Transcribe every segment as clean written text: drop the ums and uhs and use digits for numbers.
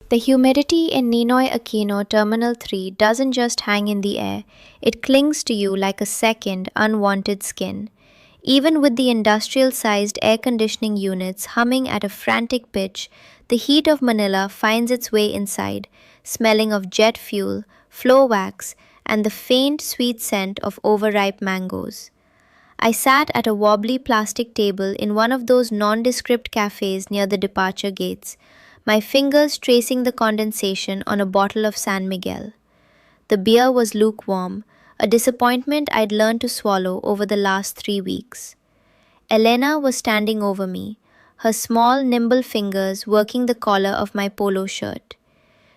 The humidity in Ninoy Aquino Terminal 3 doesn't just hang in the air, it clings to you like a second, unwanted skin. Even with the industrial sized air conditioning units humming at a frantic pitch, the heat of Manila finds its way inside, smelling of jet fuel, floor wax, and the faint sweet scent of overripe mangoes. I sat at a wobbly plastic table in one of those nondescript cafes near the departure gates, my fingers tracing the condensation on a bottle of San Miguel. The beer was lukewarm, a disappointment I'd learned to swallow over the last 3 weeks. Elena was standing over me, her small, nimble fingers working the collar of my polo shirt.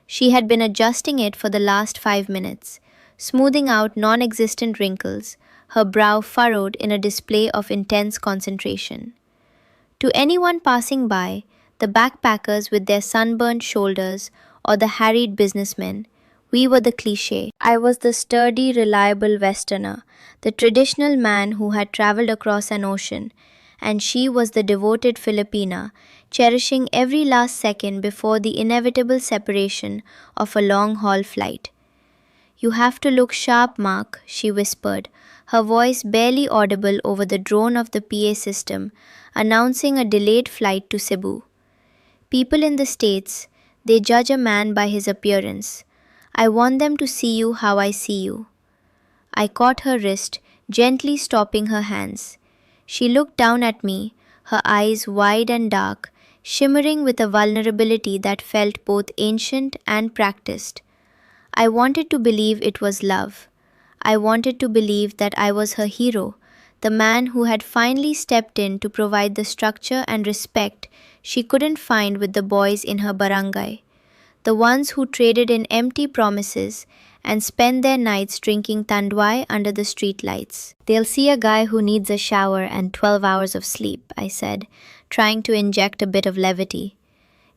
She had been adjusting it for the last 5 minutes, smoothing out non existent wrinkles, her brow furrowed in a display of intense concentration. To anyone passing by, the backpackers with their sunburned shoulders or the harried businessmen, we were the cliche. I was the sturdy, reliable Westerner, the traditional man who had traveled across an ocean, and she was the devoted Filipina, cherishing every last second before the inevitable separation of a long haul flight. You have to look sharp, Mark, she whispered, her voice barely audible over the drone of the PA system, announcing a delayed flight to Cebu. People in the States, they judge a man by his appearance. I want them to see you how I see you. I caught her wrist, gently stopping her hands. She looked down at me, her eyes wide and dark, shimmering with a vulnerability that felt both ancient and practiced. I wanted to believe it was love. I wanted to believe that I was her hero, the man who had finally stepped in to provide the structure and respect she couldn't find with the boys in her barangay, the ones who traded in empty promises and spent their nights drinking tanduay under the streetlights. They'll see a guy who needs a shower and 12 hours of sleep, I said, trying to inject a bit of levity.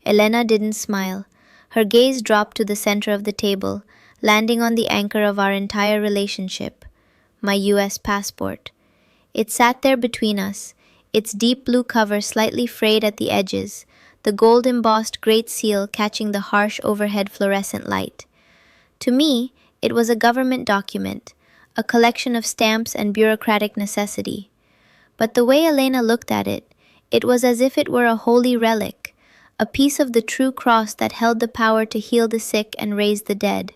Elena didn't smile. Her gaze dropped to the center of the table, landing on the anchor of our entire relationship, my US passport. It sat there between us, its deep blue cover slightly frayed at the edges, the gold-embossed Great Seal catching the harsh overhead fluorescent light. To me, it was a government document, a collection of stamps and bureaucratic necessity. But the way Elena looked at it, it was as if it were a holy relic, a piece of the true cross that held the power to heal the sick and raise the dead.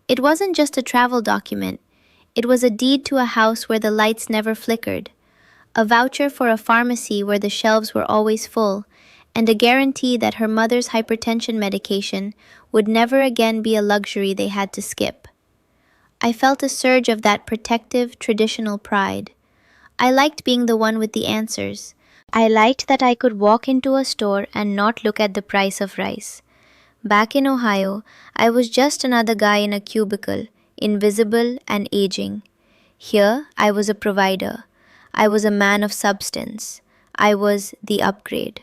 It wasn't just a travel document, it was a deed to a house where the lights never flickered, a voucher for a pharmacy where the shelves were always full, and a guarantee that her mother's hypertension medication would never again be a luxury they had to skip. I felt a surge of that protective, traditional pride. I liked being the one with the answers. I liked that I could walk into a store and not look at the price of rice. Back in Ohio, I was just another guy in a cubicle, invisible and aging. Here, I was a provider. I was a man of substance. I was the upgrade.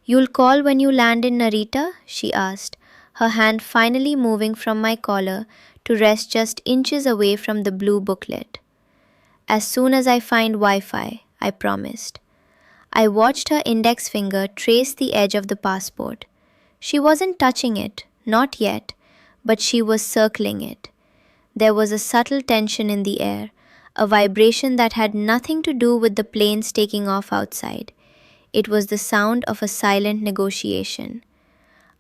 "You'll call when you land in Narita?" she asked, her hand finally moving from my collar to rest just inches away from the blue booklet. "As soon as I find Wi-Fi," I promised. I watched her index finger trace the edge of the passport. She wasn't touching it, not yet, but she was circling it. There was a subtle tension in the air, a vibration that had nothing to do with the planes taking off outside. It was the sound of a silent negotiation.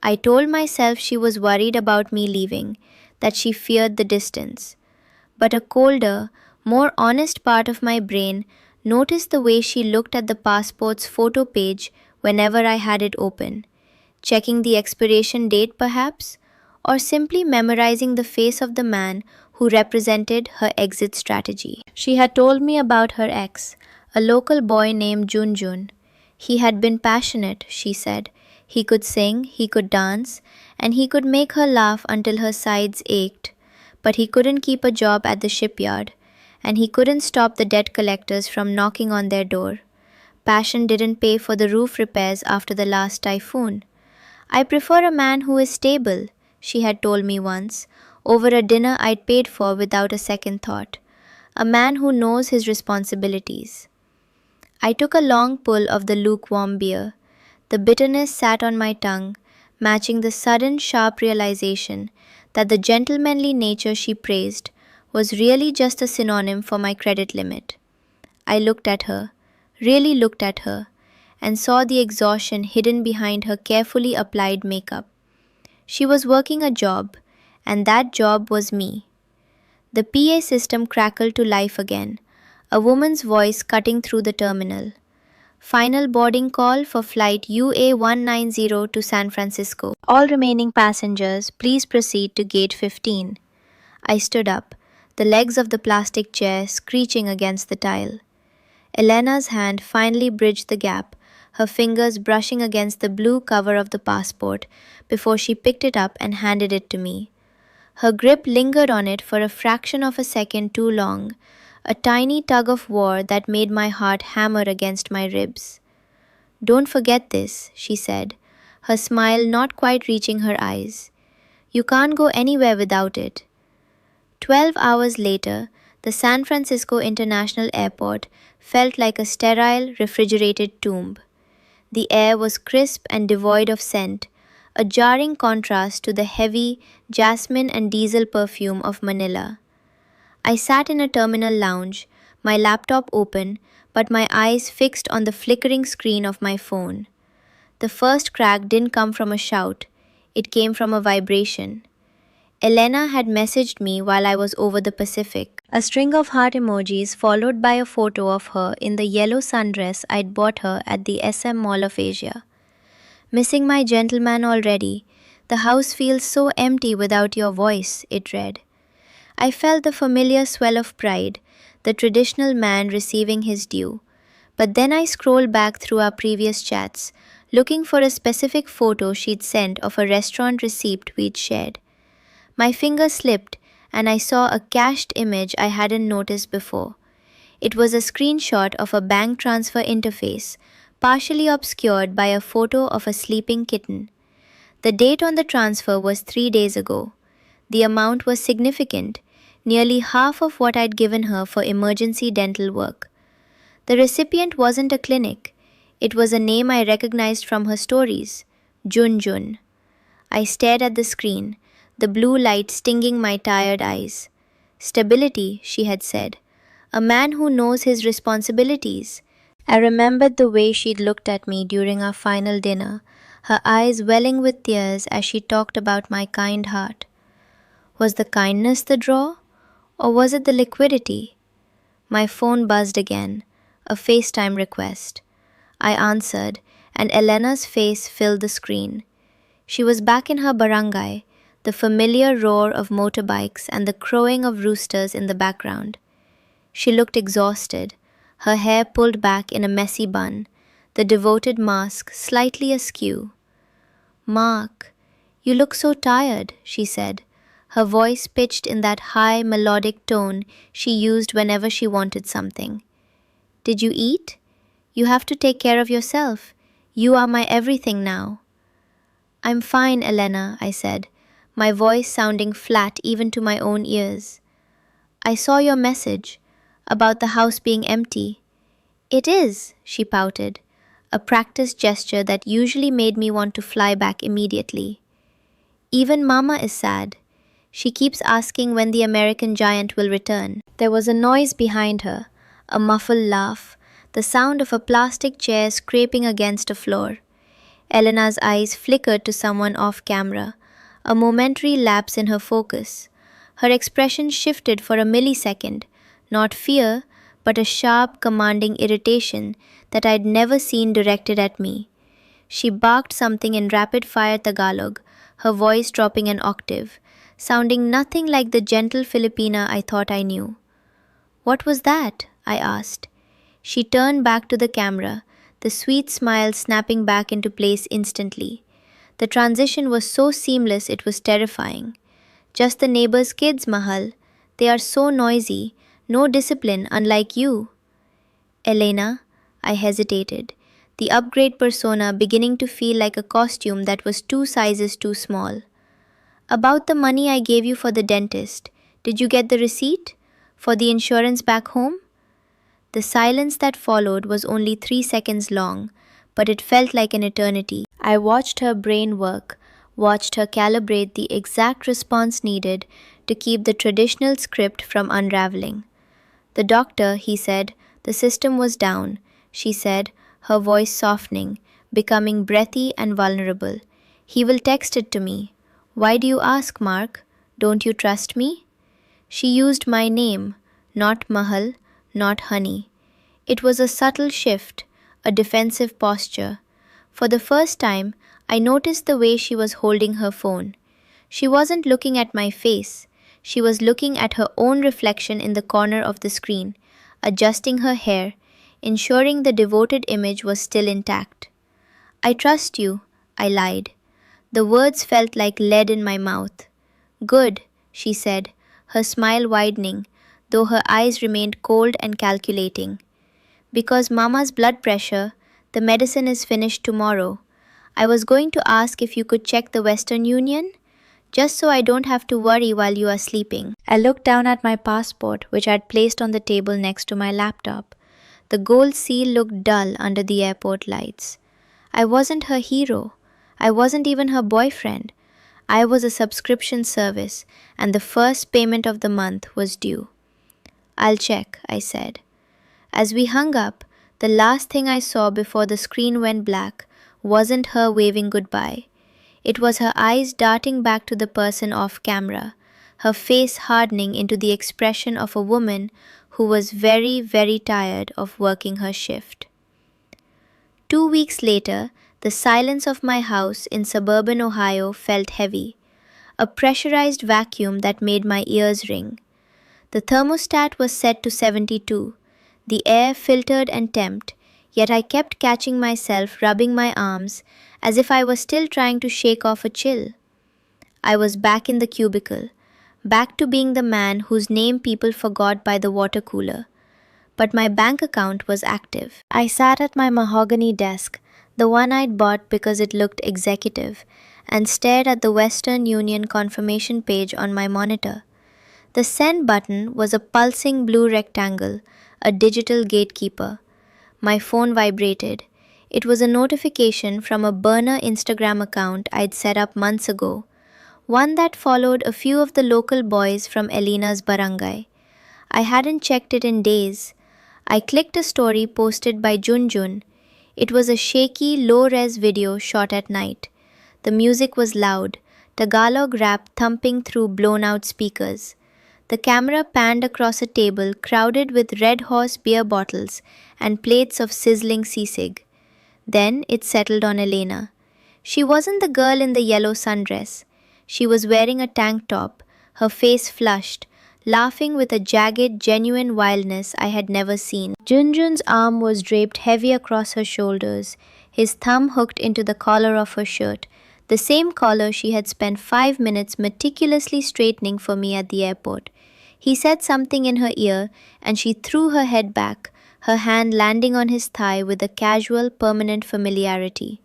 I told myself she was worried about me leaving, that she feared the distance. But a colder, more honest part of my brain noticed the way she looked at the passport's photo page whenever I had it open. Checking the expiration date perhaps, or simply memorizing the face of the man who represented her exit strategy. She had told me about her ex, a local boy named Junjun. He had been passionate, she said. He could sing, he could dance, and he could make her laugh until her sides ached. But he couldn't keep a job at the shipyard, and he couldn't stop the debt collectors from knocking on their door. Passion didn't pay for the roof repairs after the last typhoon. "I prefer a man who is stable," she had told me once, over a dinner I'd paid for without a second thought. "A man who knows his responsibilities." I took a long pull of the lukewarm beer. The bitterness sat on my tongue, matching the sudden, sharp realization that the gentlemanly nature she praised was really just a synonym for my credit limit. I looked at her, really looked at her, and saw the exhaustion hidden behind her carefully applied makeup. She was working a job, and that job was me. The PA system crackled to life again, a woman's voice cutting through the terminal. Final boarding call for flight UA 190 to San Francisco. All remaining passengers, please proceed to gate 15. I stood up, the legs of the plastic chair screeching against the tile. Elena's hand finally bridged the gap, her fingers brushing against the blue cover of the passport before she picked it up and handed it to me. Her grip lingered on it for a fraction of a second too long, a tiny tug of war that made my heart hammer against my ribs. Don't forget this, she said, her smile not quite reaching her eyes. You can't go anywhere without it. 12 hours later, the San Francisco International Airport felt like a sterile, refrigerated tomb. The air was crisp and devoid of scent, a jarring contrast to the heavy jasmine and diesel perfume of Manila. I sat in a terminal lounge, my laptop open, but my eyes fixed on the flickering screen of my phone. The first crack didn't come from a shout, it came from a vibration. Elena had messaged me while I was over the Pacific. A string of heart emojis followed by a photo of her in the yellow sundress I'd bought her at the SM Mall of Asia. Missing my gentleman already. The house feels so empty without your voice, it read. I felt the familiar swell of pride, the traditional man receiving his due. But then I scrolled back through our previous chats, looking for a specific photo she'd sent of a restaurant receipt we'd shared. My finger slipped, and I saw a cached image I hadn't noticed before. It was a screenshot of a bank transfer interface, partially obscured by a photo of a sleeping kitten. The date on the transfer was 3 days ago. The amount was significant, nearly half of what I'd given her for emergency dental work. The recipient wasn't a clinic. It was a name I recognized from her stories, Junjun. I stared at the screen, the blue light stinging my tired eyes. Stability, she had said. A man who knows his responsibilities. I remembered the way she'd looked at me during our final dinner, her eyes welling with tears as she talked about my kind heart. Was the kindness the draw, or was it the liquidity? My phone buzzed again, a FaceTime request. I answered, and Elena's face filled the screen. She was back in her barangay, the familiar roar of motorbikes and the crowing of roosters in the background. She looked exhausted, her hair pulled back in a messy bun, the devoted mask slightly askew. "Mark, you look so tired," she said, her voice pitched in that high, melodic tone she used whenever she wanted something. "Did you eat? You have to take care of yourself. You are my everything now." "I'm fine, Elena," I said, my voice sounding flat even to my own ears. "I saw your message about the house being empty." "It is," she pouted, a practiced gesture that usually made me want to fly back immediately. "Even Mama is sad. She keeps asking when the American giant will return." There was a noise behind her, a muffled laugh, the sound of a plastic chair scraping against a floor. Elena's eyes flickered to someone off camera, a momentary lapse in her focus. Her expression shifted for a millisecond, not fear, but a sharp, commanding irritation that I'd never seen directed at me. She barked something in rapid-fire Tagalog, her voice dropping an octave, sounding nothing like the gentle Filipina I thought I knew. "What was that?" I asked. She turned back to the camera, the sweet smile snapping back into place instantly. The transition was so seamless it was terrifying. "Just the neighbor's kids, Mahal. They are so noisy, no discipline, unlike you." "Elena," I hesitated, the upgrade persona beginning to feel like a costume that was 2 sizes too small. "About the money I gave you for the dentist, did you get the receipt? For the insurance back home?" The silence that followed was only 3 seconds long, but it felt like an eternity. I watched her brain work, watched her calibrate the exact response needed to keep the traditional script from unraveling. The doctor, he said, the system was down, she said, her voice softening, becoming breathy and vulnerable. He will text it to me. Why do you ask, Mark? Don't you trust me? She used my name, not Mahal, not Honey. It was a subtle shift, a defensive posture. For the first time, I noticed the way she was holding her phone. She wasn't looking at my face. She was looking at her own reflection in the corner of the screen, adjusting her hair, ensuring the devoted image was still intact. I trust you, I lied. The words felt like lead in my mouth. Good, she said, her smile widening, though her eyes remained cold and calculating. Because Mama's blood pressure, the medicine is finished tomorrow. I was going to ask if you could check the Western Union, just so I don't have to worry while you are sleeping. I looked down at my passport, which I had placed on the table next to my laptop. The gold seal looked dull under the airport lights. I wasn't her hero. I wasn't even her boyfriend. I was a subscription service, and the first payment of the month was due. I'll check, I said. As we hung up, the last thing I saw before the screen went black wasn't her waving goodbye. It was her eyes darting back to the person off camera, her face hardening into the expression of a woman who was very, very tired of working her shift. 2 weeks later, the silence of my house in suburban Ohio felt heavy, a pressurized vacuum that made my ears ring. The thermostat was set to 72, the air filtered and temped, yet I kept catching myself rubbing my arms as if I was still trying to shake off a chill. I was back in the cubicle, back to being the man whose name people forgot by the water cooler. But my bank account was active. I sat at my mahogany desk, the one I'd bought because it looked executive, and stared at the Western Union confirmation page on my monitor. The send button was a pulsing blue rectangle, a digital gatekeeper. My phone vibrated. It was a notification from a burner Instagram account I'd set up months ago, one that followed a few of the local boys from Elena's barangay. I hadn't checked it in days. I clicked a story posted by Junjun. It was a shaky, low-res video shot at night. The music was loud, Tagalog rap thumping through blown-out speakers. The camera panned across a table crowded with Red Horse beer bottles and plates of sizzling sisig. Then it settled on Elena. She wasn't the girl in the yellow sundress. She was wearing a tank top, her face flushed, laughing with a jagged, genuine wildness I had never seen. Junjun's arm was draped heavy across her shoulders, his thumb hooked into the collar of her shirt, the same collar she had spent 5 minutes meticulously straightening for me at the airport. He said something in her ear, and she threw her head back, her hand landing on his thigh with a casual, permanent familiarity.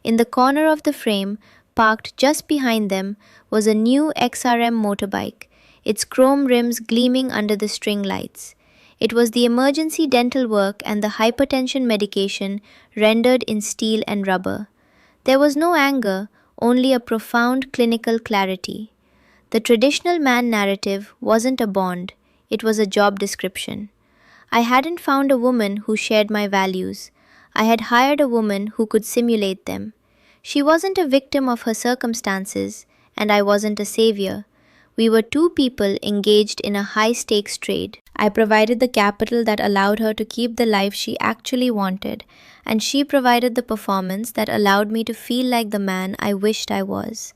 In the corner of the frame, parked just behind them, was a new XRM motorbike, its chrome rims gleaming under the string lights. It was the emergency dental work and the hypertension medication rendered in steel and rubber. There was no anger, only a profound clinical clarity. The traditional man narrative wasn't a bond, it was a job description. I hadn't found a woman who shared my values. I had hired a woman who could simulate them. She wasn't a victim of her circumstances, and I wasn't a savior. We were two people engaged in a high-stakes trade. I provided the capital that allowed her to keep the life she actually wanted, and she provided the performance that allowed me to feel like the man I wished I was.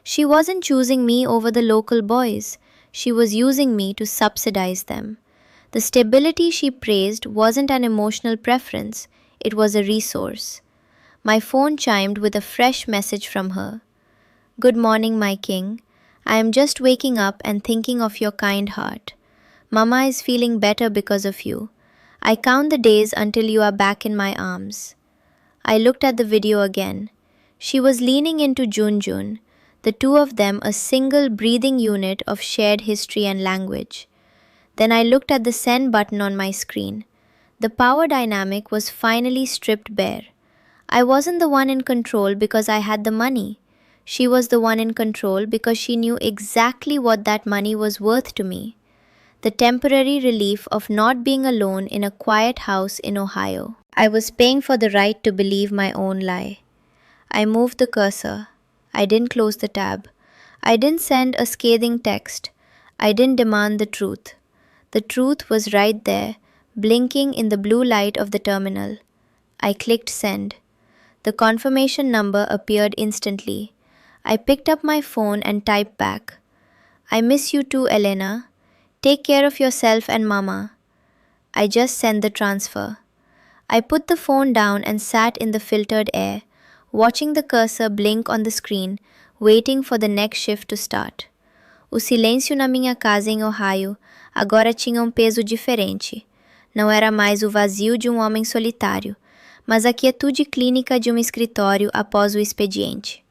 She wasn't choosing me over the local boys. She was using me to subsidize them. The stability she praised wasn't an emotional preference, it was a resource. My phone chimed with a fresh message from her. Good morning, my king. I am just waking up and thinking of your kind heart. Mama is feeling better because of you. I count the days until you are back in my arms. I looked at the video again. She was leaning into Junjun, the two of them a single breathing unit of shared history and language. Then I looked at the send button on my screen. The power dynamic was finally stripped bare. I wasn't the one in control because I had the money. She was the one in control because she knew exactly what that money was worth to me. The temporary relief of not being alone in a quiet house in Ohio. I was paying for the right to believe my own lie. I moved the cursor. I didn't close the tab. I didn't send a scathing text. I didn't demand the truth. The truth was right there, blinking in the blue light of the terminal. I clicked send. The confirmation number appeared instantly. I picked up my phone and typed back, "I miss you too, Elena. Take care of yourself and Mama." I just sent the transfer. I put the phone down and sat in the filtered air, watching the cursor blink on the screen, waiting for the next shift to start. O silêncio na minha casa em Ohio agora tinha um peso diferente. Não era mais o vazio de um homem solitário, mas a quietude clínica de um escritório após o expediente.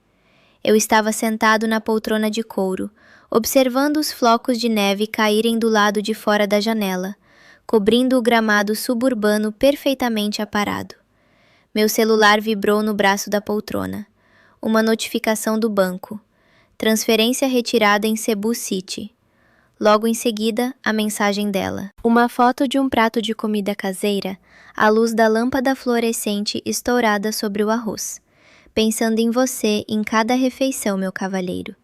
Eu estava sentado na poltrona de couro, observando os flocos de neve caírem do lado de fora da janela, cobrindo o gramado suburbano perfeitamente aparado. Meu celular vibrou no braço da poltrona. Uma notificação do banco. Transferência retirada em Cebu City. Logo em seguida, a mensagem dela. Uma foto de um prato de comida caseira, à luz da lâmpada fluorescente estourada sobre o arroz. Pensando em você em cada refeição, meu cavalheiro.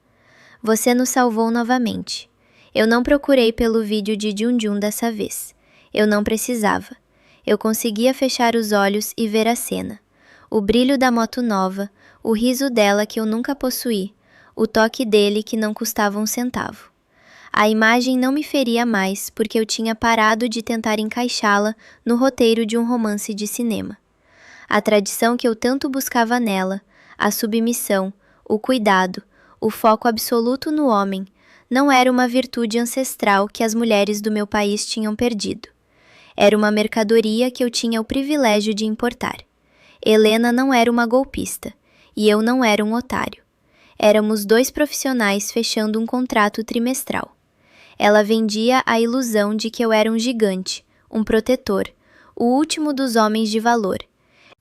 Você nos salvou novamente. Eu não procurei pelo vídeo de Junjun dessa vez. Eu não precisava. Eu conseguia fechar os olhos e ver a cena. O brilho da moto nova, o riso dela que eu nunca possuí, o toque dele que não custava um centavo. A imagem não me feria mais porque eu tinha parado de tentar encaixá-la no roteiro de um romance de cinema. A tradição que eu tanto buscava nela, a submissão, o cuidado, o foco absoluto no homem, não era uma virtude ancestral que as mulheres do meu país tinham perdido. Era uma mercadoria que eu tinha o privilégio de importar. Helena não era uma golpista, e eu não era um otário. Éramos dois profissionais fechando um contrato trimestral. Ela vendia a ilusão de que eu era um gigante, um protetor, o último dos homens de valor.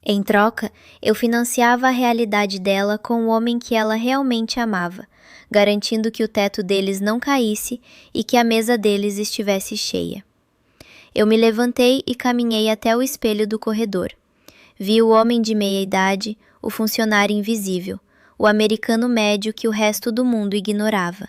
Em troca, eu financiava a realidade dela com o homem que ela realmente amava, garantindo que o teto deles não caísse e que a mesa deles estivesse cheia. Eu me levantei e caminhei até o espelho do corredor. Vi o homem de meia idade, o funcionário invisível, o americano médio que o resto do mundo ignorava.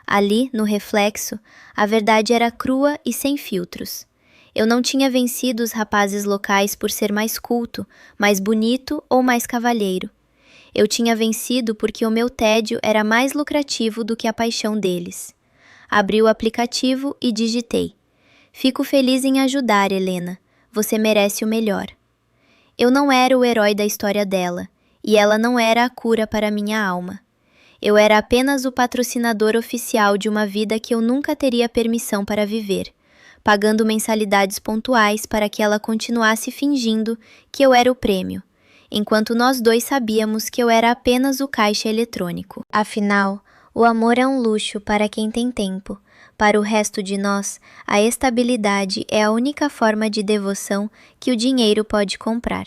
Ali, no reflexo, a verdade era crua e sem filtros. Eu não tinha vencido os rapazes locais por ser mais culto, mais bonito ou mais cavalheiro. Eu tinha vencido porque o meu tédio era mais lucrativo do que a paixão deles. Abri o aplicativo e digitei: "Fico feliz em ajudar, Helena. Você merece o melhor." Eu não era o herói da história dela, e ela não era a cura para minha alma. Eu era apenas o patrocinador oficial de uma vida que eu nunca teria permissão para viver, pagando mensalidades pontuais para que ela continuasse fingindo que eu era o prêmio, enquanto nós dois sabíamos que eu era apenas o caixa eletrônico. Afinal, o amor é um luxo para quem tem tempo. Para o resto de nós, a estabilidade é a única forma de devoção que o dinheiro pode comprar.